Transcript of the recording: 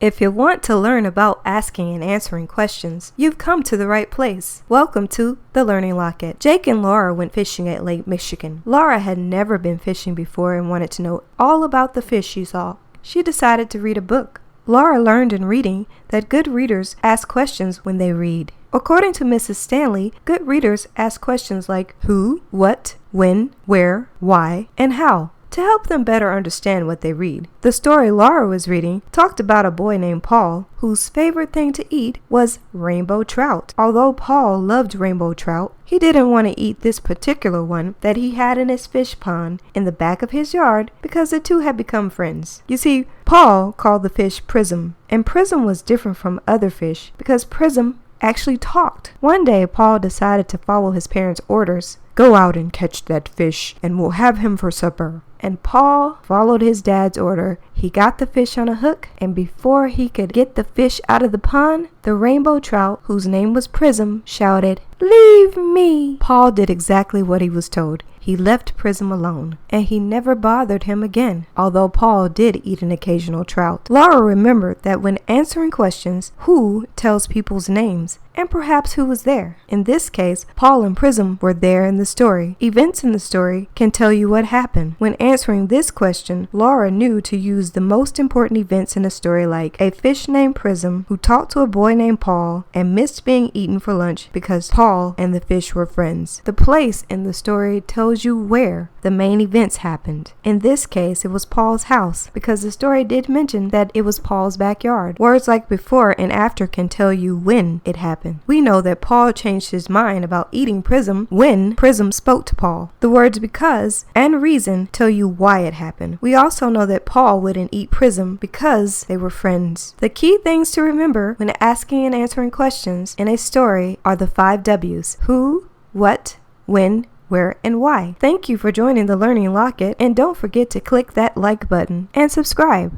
If you want to learn about asking and answering questions, you've come to the right place. Welcome to the Learning Lockit. Jake and Laura went fishing at Lake Michigan. Laura had never been fishing before and wanted to know all about the fish she saw. She decided to read a book. Laura learned in reading that good readers ask questions when they read. According to Mrs. Stanley, good readers ask questions like who, what, when, where, why, and how, to help them better understand what they read. The story Laura was reading talked about a boy named Paul whose favorite thing to eat was rainbow trout. Although Paul loved rainbow trout, he didn't want to eat this particular one that he had in his fish pond in the back of his yard because the two had become friends. You see, Paul called the fish Prism, and Prism was different from other fish because Prism actually talked. One day, Paul decided to follow his parents' orders. Go out and catch that fish, and we'll have him for supper. And Paul followed his dad's order. He got the fish on a hook, and before he could get the fish out of the pond, the rainbow trout, whose name was Prism, shouted, "Leave me!" Paul did exactly what he was told. He left Prism alone, and he never bothered him again, although Paul did eat an occasional trout. Laura remembered that when answering questions, who tells people's names, and perhaps who was there. In this case, Paul and Prism were there in the story. Events in the story can tell you what happened. When answering this question, Laura knew to use the most important events in a story like a fish named Prism who talked to a boy named Paul and missed being eaten for lunch because Paul and the fish were friends. The place in the story tells you where the main events happened. In this case, it was Paul's house because the story did mention that it was Paul's backyard. Words like before and after can tell you when it happened. We know that Paul changed his mind about eating Prism when Prism spoke to Paul. The words because and reason tell you why it happened. We also know that Paul wouldn't eat Prism because they were friends. The key things to remember when asking and answering questions in a story are the 5 W's: who, what, when, where, and why. Thank you for joining the Learning Lockit, and don't forget to click that like button and subscribe.